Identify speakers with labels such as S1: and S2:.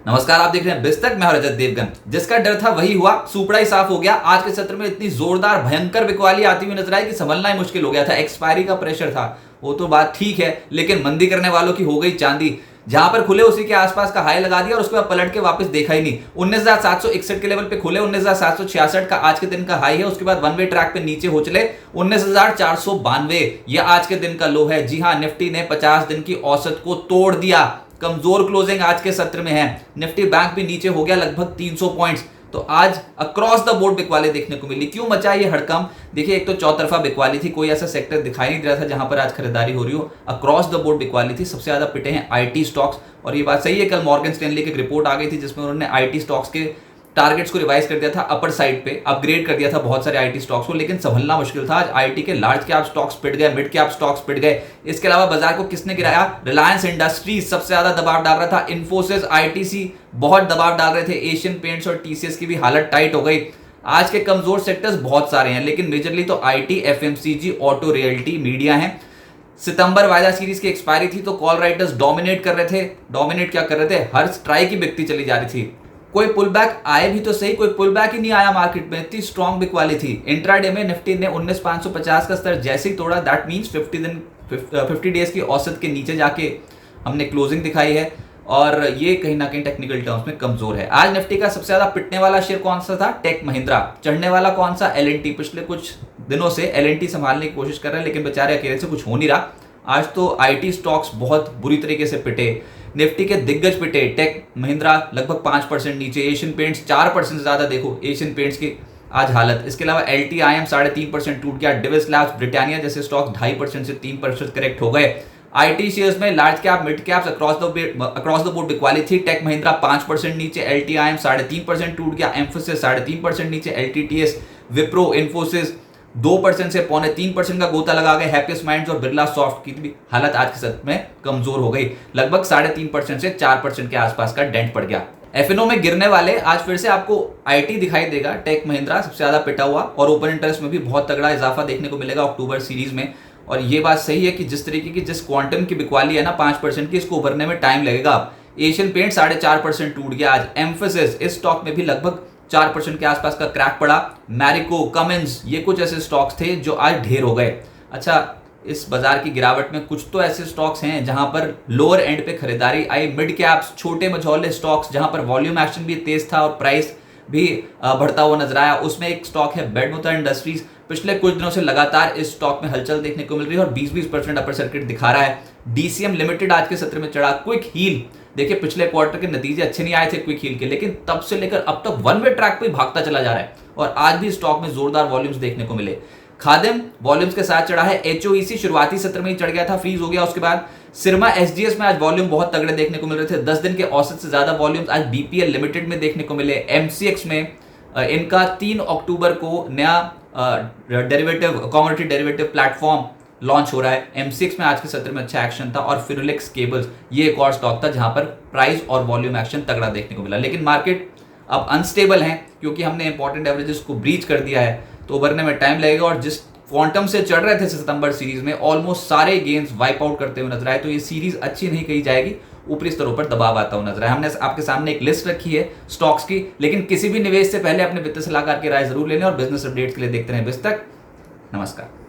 S1: नमस्कार, आप देख रहे हैं बिस्तक। मैं हूं रजत देवगन। जिसका डर था वही हुआ, सुपड़ा ही साफ हो गया। आज के सत्र में इतनी जोरदार भयंकर बिकवाली आती हुई नजर आई कि संभलना ही मुश्किल हो गया था। एक्सपायरी का प्रेशर था, वो तो बात ठीक है, लेकिन मंदी करने वालों की हो गई चांदी। जहां पर खुले उसी के आसपास का हाई लगा दिया और उसके बाद पलट के वापस देखा ही नहीं। 19,761 के लेवल पे खुले, 19,766 का आज के दिन का हाई है। उसके बाद वन वे ट्रैक पे नीचे हो चले 19,492, यह आज के दिन का लो है। जी हां, निफ्टी ने 50 दिन की औसत को तोड़ दिया। कमजोर क्लोजिंग आज के सत्र में है। निफ्टी बैंक भी नीचे हो गया लगभग 300 पॉइंट्स। तो आज अक्रॉस द बोर्ड बिकवाली देखने को मिली। क्यों मचा ये हड़कंप? देखिए, एक तो चौतरफा बिकवाली थी, कोई ऐसा सेक्टर दिखाई नहीं दे रहा था जहां पर आज खरीदारी हो रही हो। अक्रॉस द बोर्ड बिकवाली थी। सबसे ज्यादा पिटे हैं आईटी स्टॉक्स, और ये बात सही है। कल मॉर्गन स्टैनली की एक रिपोर्ट आ गई थी जिसमें उन्होंने आईटी स्टॉक्स के टारगेट्स को रिवाइज कर दिया था, अपर साइड पे अपग्रेड कर दिया था बहुत सारे आईटी स्टॉक्स को, लेकिन संभलना मुश्किल था। आज आईटी के लार्ज कैप स्टॉक्स पिट गए, मिड कैप स्टॉक्स पिट गए। इसके अलावा बाजार को किसने गिराया? रिलायंस इंडस्ट्रीज सबसे ज्यादा दबाव डाल रहा था। इन्फोसिस, आईटीसी बहुत दबाव डाल रहे थे। एशियन पेंट्स और टीसीएस की भी हालत टाइट हो गई। आज के कमजोर सेक्टर्स बहुत सारे हैं, लेकिन मेजरली तो IT, FMCG, auto, realty, media है। सितंबर वायदा सीरीज की एक्सपायरी थी तो कॉल राइटर्स डोमिनेट कर रहे थे। डोमिनेट क्या कर रहे थे? हर स्ट्राइक की बिकती चली जा रही थी। कोई पुल बैक आए भी तो सही, कोई पुल बैक ही नहीं आया मार्केट में। इतनी स्ट्रॉन्ग बिकवाली थी। इंट्राडे में निफ्टी ने 19,550 का स्तर जैसे ही तोड़ा, दैट मींस 50 डेज की औसत के नीचे जाके हमने क्लोजिंग दिखाई है, और ये कहीं ना कहीं टेक्निकल टर्म्स में कमजोर है। आज निफ्टी का सबसे ज्यादा पिटने वाला शेयर कौन सा था? टेक महिंद्रा। चढ़ने वाला कौन सा? एलएनटी। पिछले कुछ दिनों से एलएनटी संभालने की कोशिश कर रहे हैं, लेकिन बेचारे अकेले से कुछ हो नहीं रहा। आज तो आईटी स्टॉक्स बहुत बुरी तरीके से पिटे। निफ्टी के दिग्गज पिटे। टेक महिंद्रा लगभग 5% नीचे, एशियन पेंट्स 4% से ज्यादा। देखो एशियन पेंट्स की आज हालत। इसके अलावा LTIM 3.5% टूट गया। डिविस लैब्स, ब्रिटानिया जैसे स्टॉक 2.5% से 3% करेक्ट हो गए। आईटी शेयर्स में large cap, mid caps across the board बिकवाली थी। टेक महिंद्रा 5% नीचे, LTIM 3.5% टूट गया, एम्फोसिस 3.5% नीचे, LTTS, विप्रो, इन्फोसिस 2% से 2.25% का गोता लगा गए। हैप्पीएस्ट माइंड्स और बिरला सॉफ्ट की भी हालत आज के सत्र में कमजोर हो गई। लगभग 3.5% से 4% के आसपास का डेंट पड़ गया। एफएनओ में गिरने वाले आज फिर से आपको आईटी दिखाई देगा। टेक महिंद्रा सबसे ज्यादा पिटा हुआ, और ओपन इंटरेस्ट में भी बहुत तगड़ा इजाफा देखने को मिलेगा अक्टूबर सीरीज में। और ये बात सही है कि जिस तरीके की, जिस क्वांटम की बिकवाली है ना 5% की, इसको उभरने में टाइम लगेगा। एशियन पेंट 4.5% टूट गया आज। एम्फोसिस, इस स्टॉक में भी लगभग 4% के आसपास का क्रैक पड़ा। मैरिको, कमिंस, ये कुछ ऐसे स्टॉक्स थे जो आज ढेर हो गए। अच्छा, इस बाजार की गिरावट में कुछ तो ऐसे स्टॉक्स हैं जहां पर लोअर एंड पे खरीदारी आई। मिड कैप्स, छोटे मझौले स्टॉक्स जहां पर वॉल्यूम एक्शन भी तेज था और प्राइस भी बढ़ता हुआ नजर आया। उसमें एक स्टॉक है बेडमोता इंडस्ट्रीज। पिछले कुछ दिनों से लगातार इस स्टॉक में हलचल देखने को मिल रही है और 20% अपर सर्किट दिखा रहा है। डीसीएम लिमिटेड आज के सत्र में चढ़ा। क्विक हील, देखिए पिछले क्वार्टर के नतीजे अच्छे नहीं आए थे क्विक हील के, लेकिन तब से लेकर अब तक वन वे ट्रैक पे भागता चला जा रहा है, और आज भी स्टॉक में जोरदार वॉल्यूम्स देखने को मिले। खादिम वॉल्यूम्स के साथ चढ़ा है। एचओईसी शुरुआती सत्र में ही चढ़ गया था, फ्रीज हो गया उसके बाद। सिरमा एसजीएस में आज वॉल्यूम बहुत तगड़े देखने को मिल रहे थे। 10 दिन के औसत से ज्यादा वॉल्यूम्स आज बीपीएल लिमिटेड में देखने को मिले। एमसीएक्स में इनका 3 अक्टूबर को नया कमोडिटी डेरिवेटिव प्लेटफॉर्म लॉन्च हो रहा है। एमसीएक्स में आज के सत्र में अच्छा एक्शन था। और फिनोलेक्स केबल्स, ये एक और स्टॉक था जहां पर प्राइस और वॉल्यूम एक्शन तगड़ा देखने को मिला। लेकिन मार्केट अब अनस्टेबल है, क्योंकि हमने इंपॉर्टेंट एवरेजेस को ब्रीच कर दिया है, तो उभरने में टाइम लगेगा। और जिस क्वांटम से चढ़ रहे थे सितंबर सीरीज में, ऑलमोस्ट सारे गेन्स वाइप आउट करते हुए नजर आए। तो ये सीरीज अच्छी नहीं कही जाएगी, ऊपरी स्तरों पर दबाव आता हुआ नजर आया। हमने आपके सामने एक लिस्ट रखी है स्टॉक्स की, लेकिन किसी भी निवेश से पहले अपने वित्त सलाहकार की राय जरूर लेने, और बिजनेस अपडेट्स के लिए देखते रहें बिस्तक। नमस्कार।